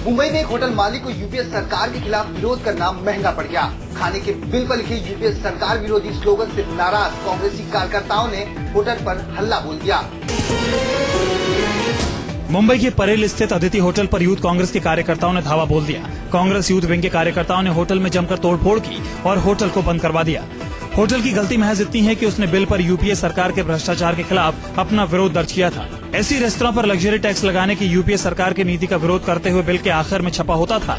मुंबई में एक होटल मालिक को यूपीए सरकार के खिलाफ विरोध करना महंगा पड़ गया। खाने के बिल पर लिखे यूपीए सरकार विरोधी स्लोगन से नाराज कांग्रेसी कार्यकर्ताओं ने होटल पर हल्ला बोल दिया। मुंबई के परेल स्थित अदिति होटल पर यूथ कांग्रेस के कार्यकर्ताओं ने धावा बोल दिया। कांग्रेस यूथ विंग के कार्यकर्ताओं ने होटल में जमकर तोड़फोड़ की और होटल को बंद करवा दिया। होटल की गलती महज इतनी है कि उसने बिल पर यूपीए सरकार के भ्रष्टाचार के खिलाफ अपना विरोध दर्ज किया था। ऐसी रेस्तरां पर लग्जरी टैक्स लगाने की यूपीए सरकार की नीति का विरोध करते हुए बिल के आखिर में छपा होता था।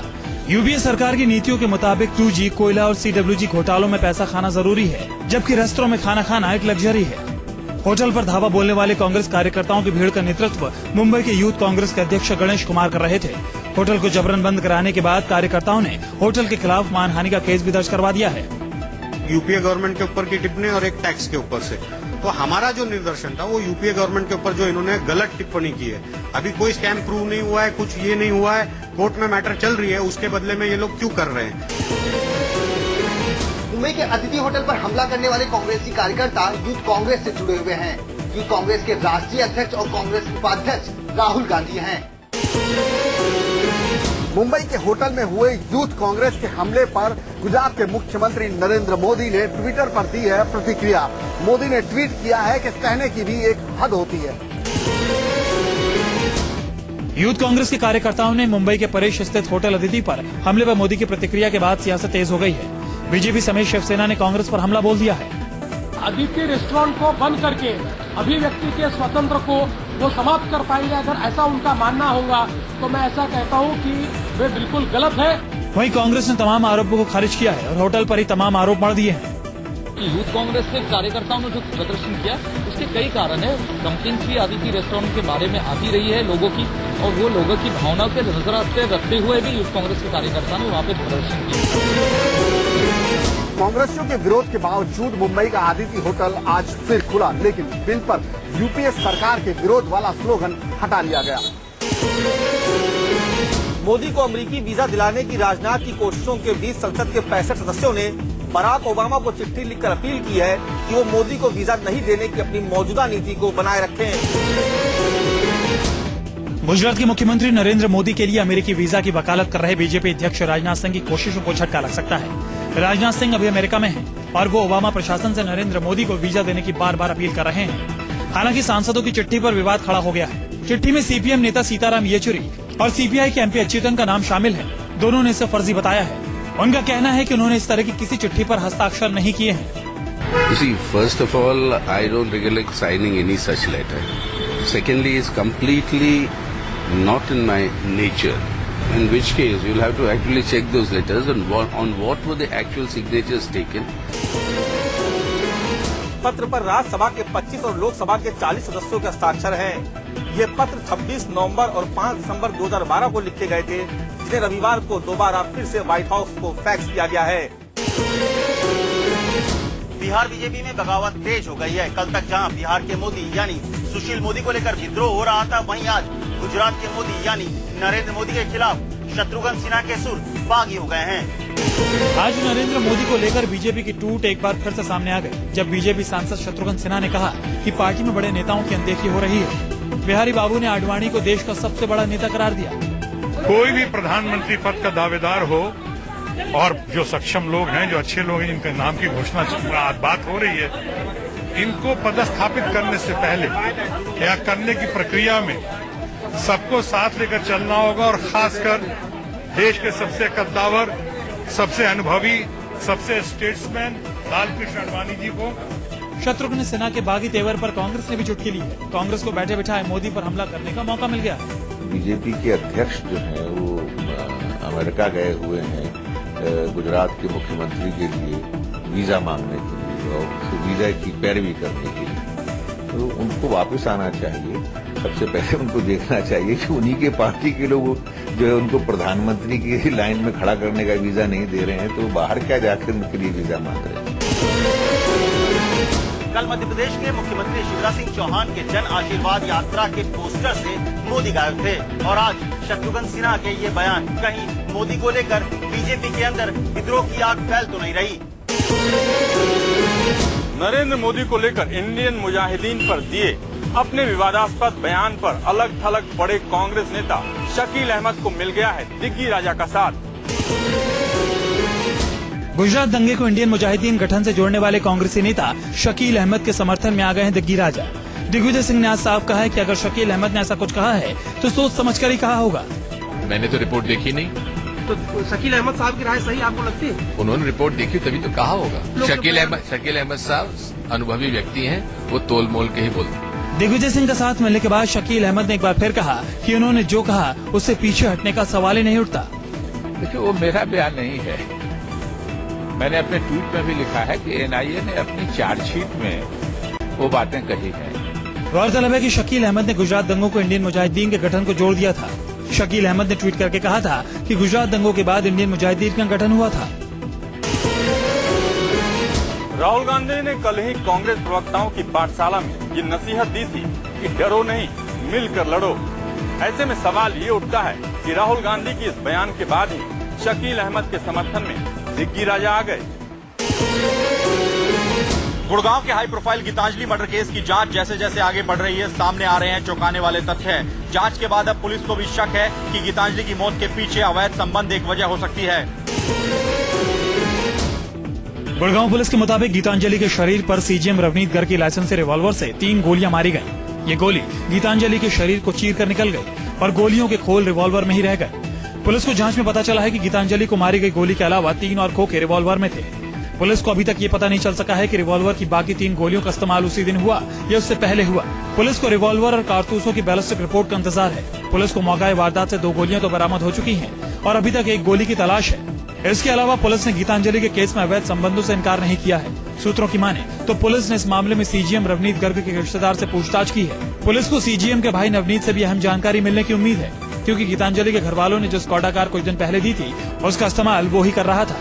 यूपीए सरकार की नीतियों के मुताबिक 2G, कोयला और CWG घोटालों में पैसा खाना जरूरी है, जबकि रेस्तरां में खाना खाना एक लग्जरी है। होटल पर धावा बोलने वाले कांग्रेस कार्यकर्ताओं की भीड़ का नेतृत्व मुंबई के यूथ कांग्रेस के अध्यक्ष गणेश कुमार कर रहे थे। होटल को जबरन बंद कराने के बाद कार्यकर्ताओं ने होटल के खिलाफ मानहानि का केस भी दर्ज करवा दिया है। यूपीए गवर्नमेंट के ऊपर की टिप्पणी और एक टैक्स के ऊपर से, तो हमारा जो निदर्शन था वो यूपीए गवर्नमेंट के ऊपर जो इन्होंने गलत टिप्पणी की है। अभी कोई स्कैम प्रूव नहीं हुआ है, कुछ ये नहीं हुआ है, कोर्ट में मैटर चल रही है, उसके बदले में ये लोग क्यों कर रहे हैं। मुंबई के अतिथि होटल पर हमला करने वाले कांग्रेसी कार्यकर्ता यूथ कांग्रेस से जुड़े हुए हैं। यूथ कांग्रेस के राष्ट्रीय अध्यक्ष और कांग्रेस उपाध्यक्ष राहुल गांधी हैं। मुंबई के होटल में हुए यूथ कांग्रेस के हमले पर गुजरात के मुख्यमंत्री नरेंद्र मोदी ने ट्विटर पर दी है प्रतिक्रिया। मोदी ने ट्वीट किया है कि सहने की भी एक हद होती है। यूथ कांग्रेस के कार्यकर्ताओं ने मुंबई के परेश स्थित होटल अदिति पर हमले पर मोदी की प्रतिक्रिया के बाद सियासत तेज हो गई है। बीजेपी समेत शिवसेना ने कांग्रेस पर हमला बोल दिया है। अदिति रेस्टोरेंट को बंद करके अभिव्यक्ति के स्वतंत्र को वो समाप्त कर पाएंगे, अगर ऐसा उनका मानना होगा तो मैं ऐसा कहता हूँ कि वे बिल्कुल गलत है। वहीं कांग्रेस ने तमाम आरोपों को खारिज किया है और होटल पर ही तमाम आरोप मढ़ दिए हैं। यूथ कांग्रेस के कार्यकर्ताओं ने जो प्रदर्शन किया उसके कई कारण है। कंप्लेंट्स भी अदिति रेस्टोरेंट के बारे में आती रही है लोगों की, और वो लोगों की भावनाओं के नजर रखते हुए भी यूथ कांग्रेस के कार्यकर्ताओं ने वहाँ पे प्रदर्शन किया। कांग्रेसियों के विरोध के बावजूद मुंबई का अदिति होटल आज फिर खुला, लेकिन बिल पर यूपीए सरकार के विरोध वाला स्लोगन हटा लिया गया। मोदी को अमेरिकी वीजा दिलाने की राजनाथ की कोशिशों के बीच संसद के 65 सदस्यों ने बराक ओबामा को चिट्ठी लिखकर अपील की है कि वो मोदी को वीजा नहीं देने की अपनी मौजूदा नीति को बनाए रखें। गुजरात के मुख्यमंत्री नरेंद्र मोदी के लिए अमेरिकी वीजा की वकालत कर रहे बीजेपी अध्यक्ष राजनाथ सिंह की कोशिशों को झटका लग सकता है। राजनाथ सिंह अभी अमेरिका में हैं और वो ओबामा प्रशासन से नरेंद्र मोदी को वीजा देने की बार बार अपील कर रहे हैं। हालांकि सांसदों की चिट्ठी पर विवाद खड़ा हो गया है। चिट्ठी में सीपीएम नेता सीताराम येचुरी और सीपीआई के एमपी अच्युतन का नाम शामिल है। दोनों ने इसे फर्जी बताया है। उनका कहना है कि उन्होंने इस तरह की किसी चिट्ठी पर हस्ताक्षर नहीं किए हैं। You see, first of all, I don't recollect signing any such letter. Secondly, it's completely not in my nature. In which case, you'll have to actually check those letters and on what were the actual signatures taken. पत्र पर राज्यसभा के 25 और लोकसभा के 40 सदस्यों के हस्ताक्षर हैं। ये पत्र 26 नवंबर और 5 दिसंबर 2012 को लिखे गए थे, जिन्हें रविवार को दोबारा फिर से व्हाइट हाउस को फैक्स किया गया है। बिहार बीजेपी में बगावत तेज हो गई है। कल तक जहां बिहार के मोदी यानी सुशील मोदी को लेकर विद्रोह हो रहा था, वहीं आज गुजरात के मोदी यानी नरेंद्र मोदी के खिलाफ शत्रुघ्न सिन्हा के सुर बागी हो गए हैं। आज नरेंद्र मोदी को लेकर बीजेपी की टूट एक बार फिर से सामने आ गई, जब बीजेपी सांसद शत्रुघ्न सिन्हा ने कहा कि पार्टी में बड़े नेताओं की अनदेखी हो रही है। बिहारी बाबू ने आडवाणी को देश का सबसे बड़ा नेता करार दिया। कोई भी प्रधानमंत्री पद का दावेदार हो और जो सक्षम लोग हैं, जो अच्छे लोग हैं, जिनके नाम की घोषणा बात हो रही है, इनको पदस्थापित करने से पहले या करने की प्रक्रिया में सबको साथ लेकर चलना होगा, और खासकर देश के सबसे कद्दावर, सबसे अनुभवी, सबसे स्टेट्समैन लालकृष्ण आडवाणी जी को। शत्रुघ्न सिन्हा के बागी तेवर पर कांग्रेस ने भी चुटकी ली है। कांग्रेस को बैठे बिठाए मोदी पर हमला करने का मौका मिल गया है। बीजेपी के अध्यक्ष जो हैं वो अमेरिका गए हुए हैं गुजरात के मुख्यमंत्री के लिए वीजा मांगने के लिए और वीजा की पैरवी करने के लिए, तो उनको वापस आना चाहिए। सबसे पहले उनको देखना चाहिए कि उन्हीं के पार्टी के लोग जो है उनको प्रधानमंत्री की लाइन में खड़ा करने का वीजा नहीं दे रहे हैं, तो बाहर क्या जाकर उनके लिए वीजा मांग रहे हैं। कल मध्य प्रदेश के मुख्यमंत्री शिवराज सिंह चौहान के जन आशीर्वाद यात्रा के पोस्टर से मोदी गायब थे, और आज शत्रुघ्न सिन्हा के ये बयान कहीं मोदी को लेकर बीजेपी के अंदर विद्रोह की आग फैल तो नहीं रही। नरेंद्र मोदी को लेकर इंडियन मुजाहिदीन पर दिए अपने विवादास्पद बयान पर अलग थलग पड़े कांग्रेस नेता शकील अहमद को मिल गया है दिग्गी राजा का साथ। गुजरात दंगे को इंडियन मुजाहिदीन गठन से जोड़ने वाले कांग्रेसी नेता शकील अहमद के समर्थन में आ गए हैं दिग्गी राजा। दिग्विजय सिंह ने आज साफ कहा है कि अगर शकील अहमद ने ऐसा कुछ कहा है तो सोच समझकर ही कहा होगा। मैंने तो रिपोर्ट देखी नहीं। तो शकील अहमद साहब की राय सही आपको लगती है? उन्होंने रिपोर्ट देखी तभी तो कहा होगा। शकील अहमद साहब अनुभवी व्यक्ति हैं, वो तोल मोल के ही बोलते हैं। दिग्विजय सिंह का साथ मिलने के बाद शकील अहमद ने एक बार फिर कहा कि उन्होंने जो कहा उससे पीछे हटने का सवाल ही नहीं उठता। देखिए, वो मेरा बयान नहीं है। मैंने अपने ट्वीट में भी लिखा है कि एनआईए ने अपनी चार्जशीट में वो बातें कही हैं। गौरतलब है कि शकील अहमद ने गुजरात दंगों को इंडियन मुजाहिदीन के गठन को जोड़ दिया था। शकील अहमद ने ट्वीट करके कहा था कि गुजरात दंगों के बाद इंडियन मुजाहिदीन का गठन हुआ था। राहुल गांधी ने कल ही कांग्रेस प्रवक्ताओं की पाठशाला में ये नसीहत दी थी कि डरो नहीं, मिलकर लड़ो। ऐसे में सवाल ये उठता है कि राहुल गांधी की इस बयान के बाद ही शकील अहमद के समर्थन में दिग्गी राजा आ गए। गुड़गांव के high profile Geetanjali murder case की जांच जैसे जैसे आगे बढ़ रही है, सामने आ रहे हैं चौंकाने वाले तथ्य। जांच के बाद अब पुलिस को भी शक है कि गीतांजलि की मौत के पीछे अवैध संबंध एक वजह हो सकती है। गुड़गांव पुलिस के मुताबिक गीतांजलि के शरीर पर सीजीएम रवनीत गर्ग की लाइसेंसी रिवॉल्वर से 3 गोलियां मारी गयी। ये गोली गीतांजलि के शरीर को चीर कर निकल गयी और गोलियों के खोल रिवॉल्वर में ही रह गए। पुलिस को जांच में पता चला है कि गीतांजलि को मारी गई गोली के अलावा 3 और खोखे रिवॉल्वर में थे। पुलिस को अभी तक ये पता नहीं चल सका है कि रिवॉल्वर की बाकी 3 गोलियों का इस्तेमाल उसी दिन हुआ या उससे पहले हुआ। पुलिस को रिवॉल्वर और कारतूसों की बैलिस्टिक रिपोर्ट का इंतजार है। पुलिस को मौका वारदात से 2 गोलियां तो बरामद हो चुकी हैं और अभी तक 1 गोली की तलाश है। इसके अलावा पुलिस ने गीतांजलि के केस में अवैध संबंधों से इनकार नहीं किया है। सूत्रों की माने तो पुलिस ने इस मामले में सीजीएम रवनीत गर्ग के रिश्तेदार से पूछताछ की है। पुलिस को सीजीएम के भाई नवनीत से भी अहम जानकारी मिलने की उम्मीद है, क्योंकि गीतांजलि के घर वालों ने जो स्कॉडा कार कुछ दिन पहले दी थी उसका इस्तेमाल वो ही कर रहा था।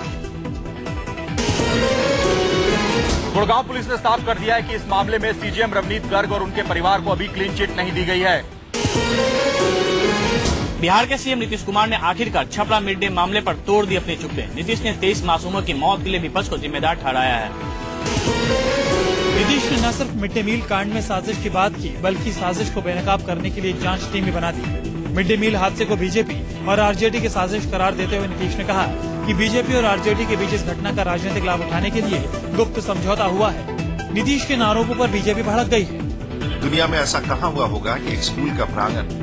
गुड़गांव पुलिस ने साफ कर दिया है कि इस मामले में सीजीएम रवनीत गर्ग और उनके परिवार को अभी क्लीन चिट नहीं दी गई है। बिहार के सीएम नीतीश कुमार ने आखिरकार छपरा मिड डे मामले पर तोड़ दी अपने चुप्पे। नीतीश ने 23 मासूमों की मौत के लिए विपक्ष को जिम्मेदार ठहराया है। नीतीश ने न सिर्फ मिड डे मील कांड में साजिश की बात की, बल्कि साजिश को बेनकाब करने के लिए जांच टीम भी बना दी। मिड डे मील हादसे को बीजेपी और आरजेडी की साजिश करार देते हुए नीतीश ने कहा कि बीजेपी और आरजेडी के बीच इस घटना का राजनीतिक लाभ उठाने के लिए गुप्त समझौता हुआ है। नीतीश के आरोपों पर बीजेपी भड़क गई है। दुनिया में ऐसा कहाँ हुआ होगा कि एक स्कूल का प्रांगण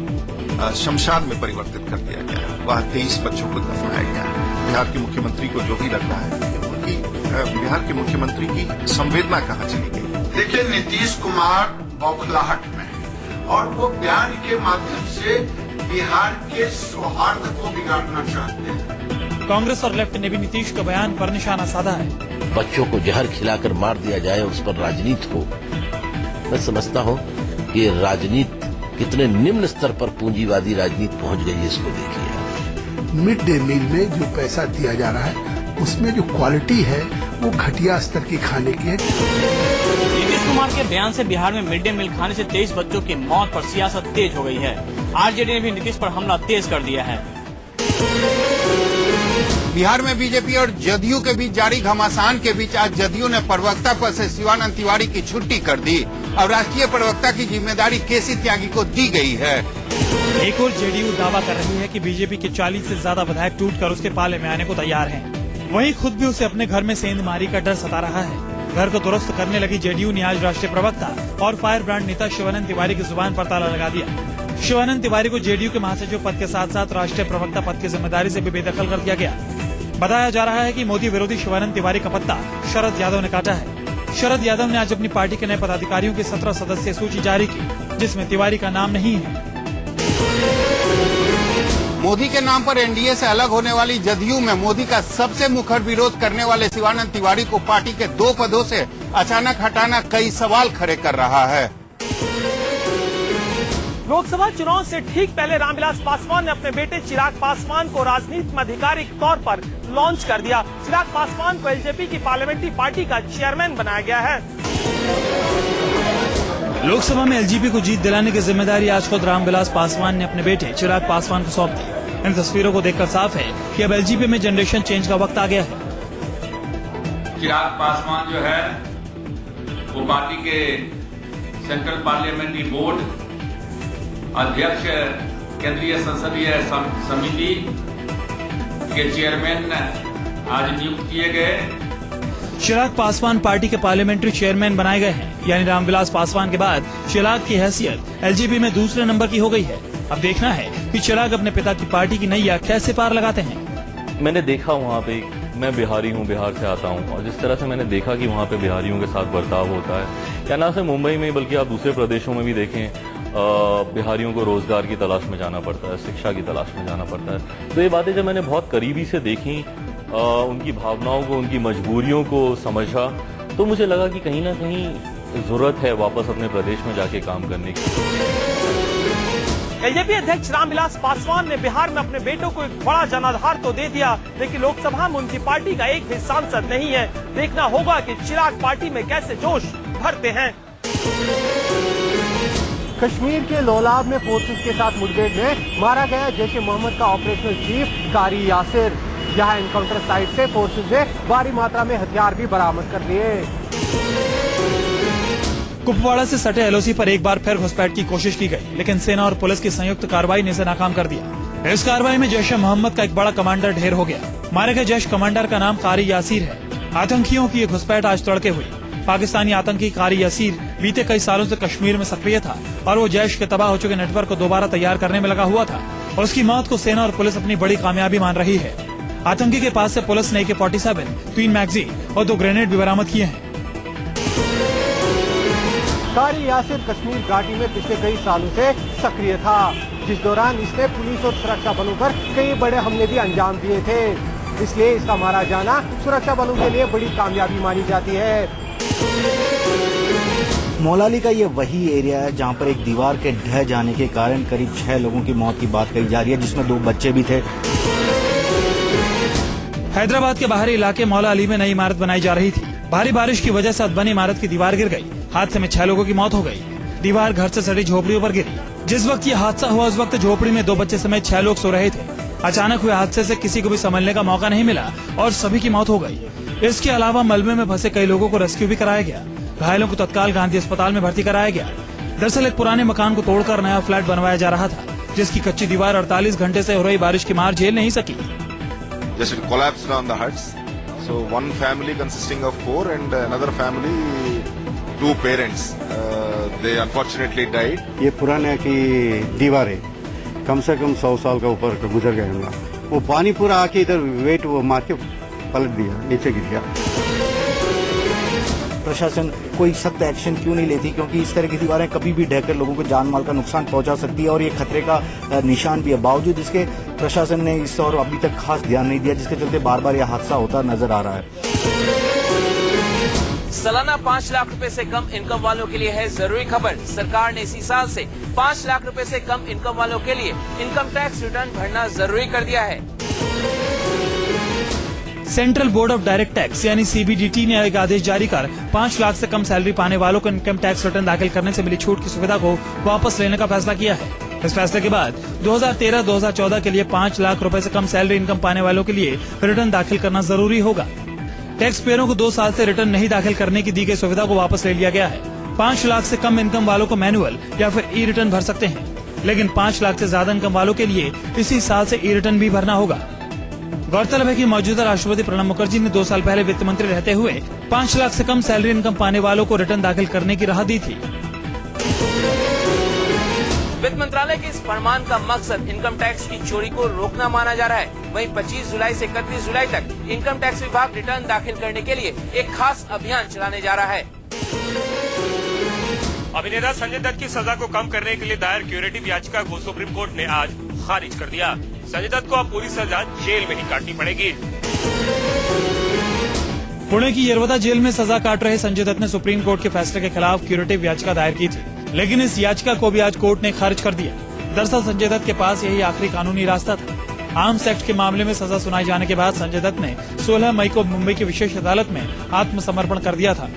शमशान में परिवर्तित कर दिया गया, वहाँ 23 बच्चों को दफनाया गया। बिहार के मुख्यमंत्री को जो भी लग रहा है उनकी बिहार के मुख्यमंत्री की संवेदना कहाँ चली गई। देखिए, नीतीश कुमार बौखलाहट में है और वो बयान के माध्यम से बिहार के सौहार्द को बिगाड़ना चाहते हैं। कांग्रेस और लेफ्ट ने भी नीतीश के बयान पर निशाना साधा है। बच्चों को जहर खिलाकर मार दिया जाए और उस पर राजनीति हो, मैं समझता हूँ कि राजनीति कितने निम्न स्तर पर पूंजीवादी राजनीति पहुँच गई है, इसको देखिए। मिड डे मील में जो पैसा दिया जा रहा है उसमें जो क्वालिटी है वो घटिया स्तर की खाने की है। नीतीश कुमार के बयान से बिहार में मिड डे मील खाने से 23 बच्चों की मौत पर सियासत तेज हो गई है। आरजेडी ने भी नीतीश पर हमला तेज कर दिया है। बिहार में बीजेपी और जदयू के बीच जारी घमासान के बीच आज जदयू ने प्रवक्ता पद से शिवानंद तिवारी की छुट्टी कर दी और राष्ट्रीय प्रवक्ता की जिम्मेदारी केसी त्यागी को दी गई है। एक और जेडीयू दावा कर रही है कि बीजेपी के 40 से ज्यादा विधायक टूटकर उसके पाले में आने को तैयार हैं। वहीं खुद भी उसे अपने घर में सेंधमारी का डर सता रहा है। घर को दुरुस्त करने लगी जेडीयू ने आज राष्ट्रीय प्रवक्ता और फायर ब्रांड नेता शिवानंद तिवारी की जुबान पर ताला लगा दिया। शिवानंद तिवारी को जेडीयू के महासचिव पद के साथ साथ राष्ट्रीय प्रवक्ता पद की जिम्मेदारी से भी बेदखल कर दिया गया। बताया जा रहा है कि मोदी विरोधी शिवानंद तिवारी का पत्ता शरद यादव ने काटा है। शरद यादव ने आज अपनी पार्टी के नए पदाधिकारियों की 17 सदस्यीय सूची जारी की, जिसमें तिवारी का नाम नहीं है। मोदी के नाम पर एनडीए से अलग होने वाली जदयू में मोदी का सबसे मुखर विरोध करने वाले शिवानंद तिवारी को पार्टी के 2 पदों से अचानक हटाना कई सवाल खड़े कर रहा है। लोकसभा चुनाव से ठीक पहले रामविलास पासवान ने अपने बेटे चिराग पासवान को राजनीति में आधिकारिक तौर पर लॉन्च कर दिया। चिराग पासवान को एलजेपी की पार्लियामेंट्री पार्टी का चेयरमैन बनाया गया है। लोकसभा में एलजेपी को जीत दिलाने की जिम्मेदारी आज खुद रामविलास पासवान ने अपने बेटे चिराग पासवान को सौंप दी। इन तस्वीरों को देखकर साफ है कि अब एलजेपी में जनरेशन चेंज का वक्त आ गया है। चिराग पासवान जो है वो पार्टी के सेंट्रल पार्लियामेंट्री बोर्ड अध्यक्ष केंद्रीय संसदीय समिति के चेयरमैन आज नियुक्त किए गए। चिराग पासवान पार्टी के पार्लियामेंट्री चेयरमैन बनाए गए हैं, यानी रामविलास पासवान के बाद चिराग की हैसियत एलजेपी में दूसरे नंबर की हो गई है। अब देखना है कि चिराग अपने पिता की पार्टी की नैया कैसे पार लगाते हैं। मैंने देखा वहाँ पे, मैं बिहारी हूँ, बिहार से आता हूँ, और जिस तरह से मैंने देखा कि वहाँ पे बिहारियों के साथ बर्ताव होता है, क्या ना सिर्फ मुंबई में बल्कि आप दूसरे प्रदेशों में भी देखें, बिहारियों को रोजगार की तलाश में जाना पड़ता है, शिक्षा की तलाश में जाना पड़ता है। तो ये बातें जब मैंने बहुत करीबी से देखी, उनकी भावनाओं को, उनकी मजबूरियों को समझा, तो मुझे लगा कि कहीं ना कहीं जरूरत है वापस अपने प्रदेश में जाके काम करने की। एलजेपी अध्यक्ष रामविलास पासवान ने बिहार में अपने बेटों को एक बड़ा जनाधार तो दे दिया, लेकिन लोकसभा में उनकी पार्टी का एक भी सांसद नहीं है। देखना होगा कि चिराग पार्टी में कैसे जोश भरते हैं। कश्मीर के लोलाब में फोर्सेस के साथ मुठभेड़ में मारा गया जैश ए मोहम्मद का ऑपरेशनल चीफ कारी यासिर। यहाँ एनकाउंटर साइट से फोर्सेस ने भारी मात्रा में हथियार भी बरामद कर लिए। कुपवाड़ा से सटे एलओसी पर एक बार फिर घुसपैठ की कोशिश की गई, लेकिन सेना और पुलिस की संयुक्त कार्रवाई ने इसे नाकाम कर दिया। इस कार्रवाई में जैश ए मोहम्मद का एक बड़ा कमांडर ढेर हो गया। मारे गए जैश कमांडर का नाम कारी यासीर है। आतंकियों की ये घुसपैठ आज तड़के हुई। पाकिस्तानी आतंकी कारी यासीर बीते कई सालों से कश्मीर में सक्रिय था और वो जैश के तबाह हो चुके नेटवर्क को दोबारा तैयार करने में लगा हुआ था। और उसकी मौत को सेना और पुलिस अपनी बड़ी कामयाबी मान रही है। आतंकी के पास से पुलिस ने AK-47, 3 मैगजीन और 2 ग्रेनेड भी बरामद किए हैं। कारी यासिर कश्मीर घाटी में पिछले कई सालों से सक्रिय था, जिस दौरान इसने पुलिस और सुरक्षा बलों पर कई बड़े हमले भी अंजाम दिए थे। इसलिए इसका मारा जाना सुरक्षा बलों के लिए बड़ी कामयाबी मानी जाती है। मौलाली का ये वही एरिया है जहां पर एक दीवार के ढह जाने के कारण करीब 6 लोगों की मौत की बात कही जा रही है, जिसमें 2 बच्चे भी थे। हैदराबाद के बाहरी इलाके मौला अली में नई इमारत बनाई जा रही थी। भारी बारिश की वजह से अधबनी इमारत की दीवार गिर गई। हादसे में 6 लोगों की मौत हो गई। दीवार घर से सटी झोपड़ियों पर गिरी। जिस वक्त ये हादसा हुआ उस वक्त झोपड़ी में 2 बच्चे समेत 6 लोग सो रहे थे। अचानक हुए हादसे से किसी को भी संभलने का मौका नहीं मिला और सभी की मौत हो गई। इसके अलावा मलबे में फंसे कई लोगों को रेस्क्यू भी कराया गया। घायलों को तत्काल गांधी अस्पताल में भर्ती कराया गया। दरअसल एक पुराने मकान को तोड़कर नया फ्लैट बनवाया जा रहा था, जिसकी कच्ची दीवार 48 घंटे से हो रही बारिश की मार झेल नहीं सकी। Just it collapsed on the huts. So one family consisting of 4 and another family 2 parents. They unfortunately died. ये पुराने की दीवार है, कम से कम 100 साल का ऊपर गुजर गया होगा। वो पानी पूरा आके इधर वेट वो मार के पलट दिया, नीचे गिर गया। प्रशासन कोई सख्त एक्शन क्यों नहीं लेती, क्योंकि इस तरह की दीवारें कभी भी ढहकर लोगों को जान माल का नुकसान पहुंचा सकती है और ये खतरे का निशान भी है। बावजूद इसके प्रशासन ने इस और अभी तक खास ध्यान नहीं दिया, जिसके चलते बार बार यह हादसा होता नजर आ रहा है। सालाना 5 लाख रुपए से कम इनकम वालों के लिए है जरूरी खबर। सरकार ने इसी साल से 5 लाख रुपए से कम इनकम वालों के लिए इनकम टैक्स रिटर्न भरना जरूरी कर दिया है। Central board of direct tax यानी CBDT ने एक आदेश जारी कर 5 लाख से कम सैलरी पाने वालों को इनकम टैक्स रिटर्न दाखिल करने से मिली छूट की सुविधा को वापस लेने का फैसला किया है। इस फैसले के बाद 2013-2014 के लिए 5 लाख रुपए से कम सैलरी इनकम पाने वालों के लिए रिटर्न दाखिल करना जरूरी होगा। टैक्स पेयरों को 2 साल से रिटर्न नहीं दाखिल करने की दी गई सुविधा को वापस ले लिया गया है। 5 लाख से कम इनकम वालों को मैनुअल या फिर ई रिटर्न भर सकते हैं, लेकिन 5 लाख से ज्यादा इनकम वालों के लिए इसी साल से ई रिटर्न भी भरना होगा। गौरतलब है कि मौजूदा राष्ट्रपति प्रणब मुखर्जी ने 2 साल पहले वित्त मंत्री रहते हुए 5 लाख से कम सैलरी इनकम पाने वालों को रिटर्न दाखिल करने की राह दी थी। वित्त मंत्रालय के इस फरमान का मकसद इनकम टैक्स की चोरी को रोकना माना जा रहा है। वहीं 25 जुलाई से 31 जुलाई तक इनकम टैक्स विभाग रिटर्न दाखिल करने के लिए एक खास अभियान चलाने जा रहा है। अभिनेता संजय दत्त की सजा को कम करने के लिए दायर क्यूरेटिव याचिका को सुप्रीम कोर्ट ने आज खारिज कर दिया। संजय दत्त को अब पूरी सजा जेल में ही काटनी पड़ेगी। पुणे की यरवदा जेल में सजा काट रहे संजय दत्त ने सुप्रीम कोर्ट के फैसले के खिलाफ क्यूरेटिव याचिका दायर की थी, लेकिन इस याचिका को भी आज कोर्ट ने खारिज कर दिया। दरअसल संजय दत्त के पास यही आखिरी कानूनी रास्ता था। आर्म्स एक्ट के मामले में सजा सुनाई जाने के बाद संजय दत्त ने 16 मई को मुंबई की विशेष अदालत में आत्मसमर्पण कर दिया था।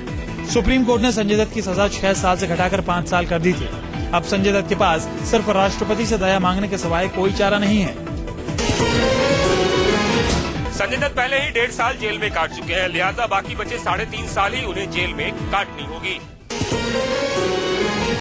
सुप्रीम कोर्ट ने संजय दत्त की सजा 6 साल से घटाकर 5 साल कर दी थी। अब संजय दत्त के पास सिर्फ राष्ट्रपति से दया मांगने के सिवाय कोई चारा नहीं है। संजय दत्त पहले ही 1.5 साल जेल में काट चुके हैं, लिहाजा बाकी बचे 3.5 साल ही उन्हें जेल में काटनी होगी।